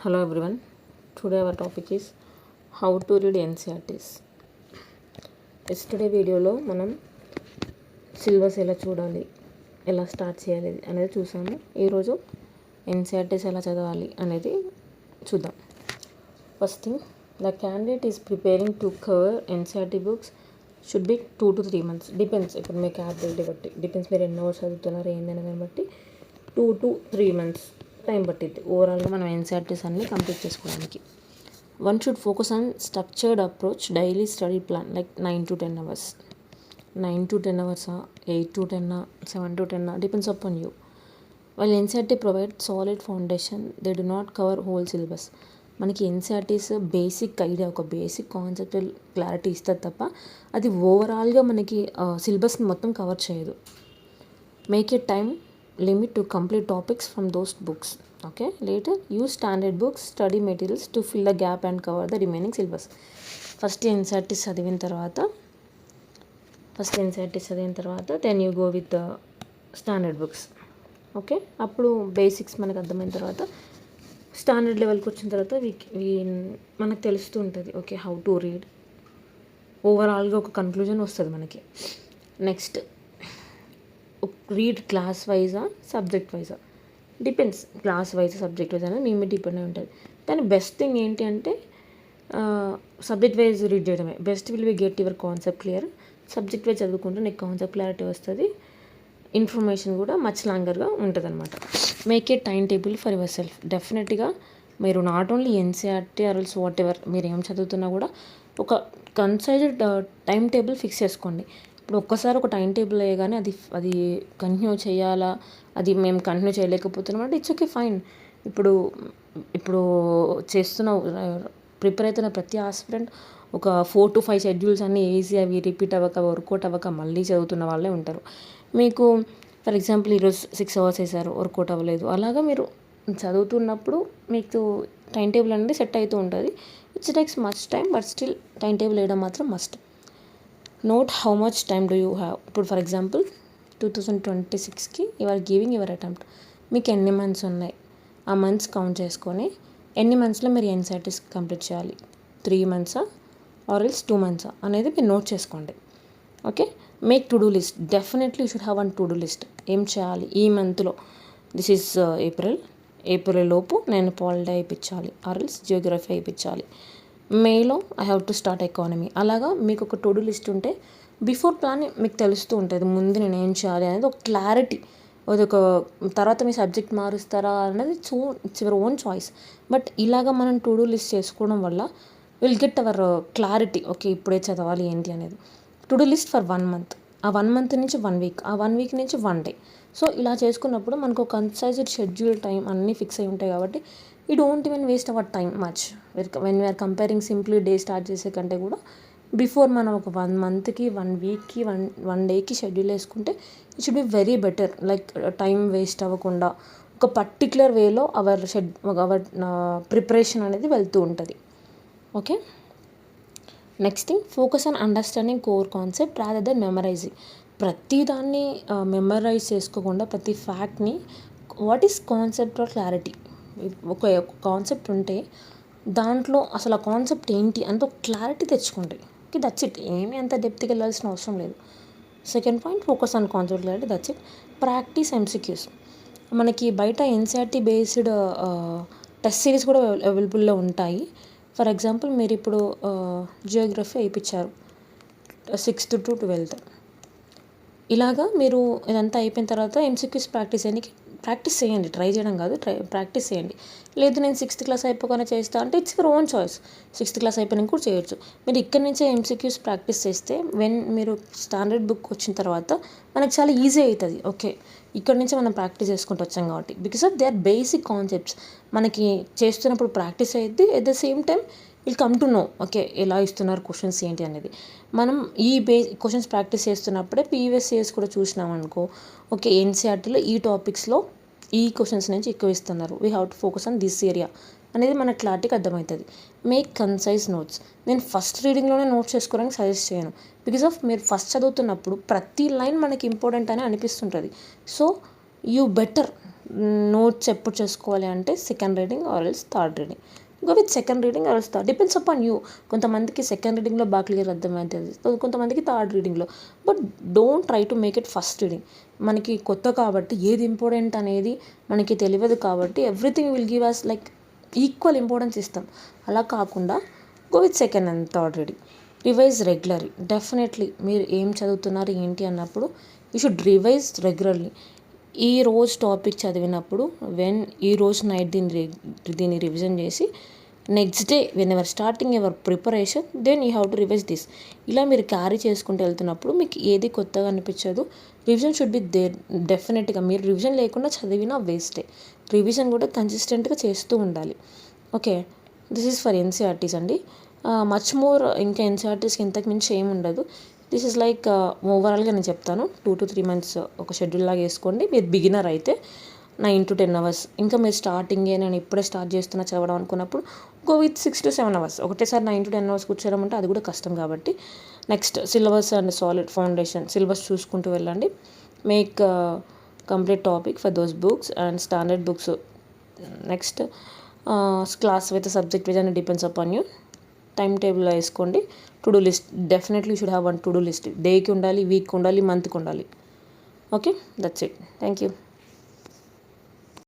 Hello everyone. Today our topic is how to read NCERTs. Yesterday వీడియోలో మనం syllabus ఎలా చూడాలి, ఎలా స్టార్ట్ చేయాలి అనేది చూసాము. ఈరోజు NCERTs ఎలా చదవాలి అనేది చూద్దాం. First thing, the candidate is preparing to cover NCERT books should be 2 to 3 months. Depends, ఇప్పుడు మీ క్యాపబిలిటీ బట్టి డిపెండ్స్, మీరు ఎన్ని అవర్స్ చదువుతున్నారు ఏందనేదాన్ని బట్టి 2 to 3 months టైం పట్టిద్ది ఓవరాల్గా మనం NCERTs అన్నీ కంప్లీట్ చేసుకోవడానికి. One should focus on structured approach, daily study plan like 9 to 10 hours. 9 to 10 hours, 8 to 10, 7 to 10, depends upon you. వాళ్ళు NCERT provide solid foundation, they do not cover whole syllabus. మనకి NCERTs basic idea, ఒక basic conceptual clarity ఇస్తుంది తప్ప అది ఓవరాల్గా మనకి సిలబస్ని మొత్తం కవర్ చేయదు. Make a time limit to complete topics from those books. Okay, later use standard books, study materials to fill the gap and cover the remaining syllabus. First NCERTs చదివిన తర్వాత then you go with the standard books. Okay, అప్పుడు basics మనకు అర్థమైన తర్వాత standard లెవెల్కి వచ్చిన తర్వాత మనకు తెలుస్తూ ఉంటుంది ఓకే హౌ టు రీడ్. ఓవరాల్గా ఒక కన్క్లూజన్ వస్తుంది మనకి. నెక్స్ట్, రీడ్ క్లాస్ వైజా సబ్జెక్ట్ వైజా, depends. Class wise subject wise అనేది మీ డిపెండ్ అయి ఉంటుంది. కానీ బెస్ట్ థింగ్ ఏంటి అంటే సబ్జెక్ట్ వైజ్ రీడ్ చేయడమే best. Will be get your concept clear. Subject wise చదువుకుంటే నీకు కాన్సెప్ట్ క్లారిటీ వస్తుంది, ఇన్ఫర్మేషన్ కూడా మచ్ లాంగర్గా ఉంటుంది అనమాట. Make a time table for yourself. డెఫినెట్గా మీరు not only NCERT or else whatever మీరు ఏం చదువుతున్నా కూడా ఒక కన్సైజ్డ్ టైం టేబుల్ ఫిక్స్ చేసుకోండి. ఇప్పుడు ఒక్కసారి ఒక టైం టేబుల్ వేయగానే అది కంటిన్యూ చేయాలా, అది మేము కంటిన్యూ చేయలేకపోతున్నాం అంటే ఇట్స్ ఓకే, ఫైన్. ఇప్పుడు చేస్తున్న ప్రిపేర్ అవుతున్న ప్రతి ఆస్పిరెంట్ ఒక 4 to 5 షెడ్యూల్స్ అన్నీ ఈజీ అవి రిపీట్ అవ్వక వర్కౌట్ అవ్వక మళ్ళీ చదువుతున్న వాళ్ళే ఉంటారు. మీకు ఫర్ ఎగ్జాంపుల్ ఈరోజు 6 hours వేసారు, వర్కౌట్ అవ్వలేదు. అలాగా మీరు చదువుతున్నప్పుడు మీకు టైం టేబుల్ అనేది సెట్ అవుతూ ఉంటుంది. It's takes much time, but still time table వేయడం మాత్రం must. Note how much time do you have. ఇప్పుడు ఫర్ ఎగ్జాంపుల్ 2026కి you are giving your attempt. మీకు ఎన్ని మంత్స్ ఉన్నాయి, ఆ మంత్స్ కౌంట్ చేసుకొని ఎన్ని మంత్స్లో మీరు NCERTs కంప్లీట్ చేయాలి. 3 months ఆర్ ఎల్స్ 2 months అనేది మీరు నోట్ చేసుకోండి. Okay, make to do list. Definitely you should have one to do list. ఏం చేయాలి ఈ మంత్లో, దిస్ ఈజ్ ఏప్రిల్ లోపు నేను పాలిటీ అయిపించాలి ఆర్ ఎల్స్ జియోగ్రఫీ అయిపించాలి. మేలో I have to start economy. అలాగా మీకు ఒక టు డూ లిస్ట్ ఉంటే బిఫోర్ ప్లాన్ మీకు తెలుస్తూ ఉంటుంది ముందు నేను ఏం చేయాలి అనేది ఒక క్లారిటీ. అదొక తర్వాత మీ సబ్జెక్ట్ మారుస్తారా అనేది it's your own choice. But ఇలాగా మనం టు డూ లిస్ట్ చేసుకోవడం వల్ల will get our clarity. Okay, ఇప్పుడే చదవాలి ఏంటి అనేది. To do list for 1 month, ఆ 1 month నుంచి 1 week, ఆ 1 week నుంచి 1 day. సో ఇలా చేసుకున్నప్పుడు మనకు ఒక కన్సైజ్డ్ షెడ్యూల్ టైం అన్నీ ఫిక్స్ అయి ఉంటాయి కాబట్టి you don't even waste our time much. When we're comparing simply day start చేసే కంటే కూడా బిఫోర్ మనం ఒక 1 monthకి 1 weekకి 1 dayకి షెడ్యూల్ వేసుకుంటే it should be very better. Like time waste అవ్వకుండా ఒక పర్టిక్యులర్ వేలో అవర్ ప్రిపరేషన్ అనేది వెళ్తూ ఉంటుంది. Okay, next thing, focus on understanding core concept rather than memorising. ప్రతి దాన్ని మెమరైజ్ చేసుకోకుండా ప్రతి ఫ్యాక్ట్ని what is concept or clarity. ఒక కాన్సెప్ట్ ఉంటే దాంట్లో అసలు ఆ కాన్సెప్ట్ ఏంటి అంత క్లారిటీ తెచ్చుకోండి. Okay, that's it. ఏమీ అంత డెప్త్కి వెళ్ళాల్సిన అవసరం లేదు. Second point, focus on concept clarity, that's it. Practice MCQs. మనకి బయట NCERT బేస్డ్ టెస్ట్ సిరీస్ కూడా అవైలబుల్లో ఉంటాయి. ఫర్ ఎగ్జాంపుల్ మీరు ఇప్పుడు జియోగ్రఫీ అయిపించారు 6th to 12th. ఇలాగా మీరు ఇదంతా అయిపోయిన తర్వాత MCQs ప్రాక్టీస్ చేయండి. ట్రై చేయడం కాదు, ప్రాక్టీస్ చేయండి. లేదు నేను 6th class అయిపోగానే చేస్తా అంటే it's your own choice. 6th class అయిపోయినాక కూడా చేయొచ్చు. మీరు ఇక్కడి నుంచే MCQs ప్రాక్టీస్ చేస్తే మీరు స్టాండర్డ్ బుక్ వచ్చిన తర్వాత మనకు చాలా ఈజీ అవుతుంది. ఓకే, ఇక్కడ నుంచి మనం ప్రాక్టీస్ చేసుకుంటూ వచ్చాం కాబట్టి because of they are basic concepts మనకి చేస్తున్నప్పుడు ప్రాక్టీస్ అయ్యిద్ది. At the same time will come to know okay ఎలా ఇస్తున్నారు క్వశ్చన్స్ ఏంటి అనేది. మనం ఈ క్వశ్చన్స్ ప్రాక్టీస్ చేస్తున్నప్పుడే ప్రీవియస్ ఇయర్స్ కూడా చూసినాం అనుకో, ఓకే NCERTలో ఈ టాపిక్స్లో ఈ క్వశ్చన్స్ నుంచి ఎక్కువ ఇస్తున్నారు, we have to focus on this area అనేది మనకు క్లారిటీగా అర్థమవుతుంది. Make concise notes. నేను ఫస్ట్ రీడింగ్లోనే నోట్స్ చేసుకోవడానికి సజెస్ట్ చేయను. బికాస్ ఆఫ్ మీరు ఫస్ట్ చదువుతున్నప్పుడు ప్రతి లైన్ మనకి ఇంపార్టెంట్ అని అనిపిస్తుంటుంది. సో యూ బెటర్ నోట్స్ ఎప్పుడు చేసుకోవాలి అంటే second reading or else third reading. Go with second reading or else third, depends upon you. కొంతమందికి సెకండ్ రీడింగ్లో బాగా క్లియర్ అర్థమవుతుంది, కొంతమందికి థర్డ్ రీడింగ్లో. But don't try to make it first reading. మనకి కొత్త కాబట్టి ఏది ఇంపార్టెంట్ అనేది మనకి తెలియదు కాబట్టి everything will give us like equal importance ఇస్తాం. అలా కాకుండా go with second and third reading. Revise regularly. డెఫినెట్లీ మీరు ఏం చదువుతున్నారు ఏంటి అన్నప్పుడు యూ షుడ్ రివైజ్ రెగ్యులర్లీ. ఈ రోజు టాపిక్ చదివినప్పుడు ఈ రోజు నైట్ దీన్ని రివిజన్ చేసి next day whenever starting ever preparation then you have to revise this. ఇలా మీరు క్యారీ చేసుకుంటూ వెళ్తున్నప్పుడు మీకు ఏది కొత్తగా అనిపించదు. Revision should be there. డెఫినెట్గా మీరు రివిజన్ లేకుండా చదివినా వేస్టే. రివిజన్ కూడా కన్సిస్టెంట్గా చేస్తూ ఉండాలి. Okay, this is for NCERTs అండి. మచ్ మోర్ ఇంకా ఎన్సీఆర్టీస్కి ఇంతకు మించి ఏమి ఉండదు. దిస్ ఇస్ లైక్ ఓవరాల్గా నేను చెప్తాను. 2 to 3 months ఒక షెడ్యూల్ లాగా వేసుకోండి. మీరు బిగినర్ అయితే 9 to 10 hours. ఇంకా మీరు స్టార్టింగే నేను ఇప్పుడే స్టార్ట్ చేస్తున్నా చదవడం అనుకున్నప్పుడు గో విత్ 6 to 7 hours. ఒకటేసారి 9 to 10 hours కూర్చోవడం అంటే అది కూడా కష్టం కాబట్టి next syllabus and solid foundation syllabus చూసుకుంటూ వెళ్ళండి. Make complete topic for those books and standard books. Next class with subject wise and depends upon you. Time table వేసుకోండి. To do list. Definitely should have one to do list. డేకి ఉండాలి, వీక్కి ఉండాలి, మంత్కి ఉండాలి. Okay, that's it. Thank you.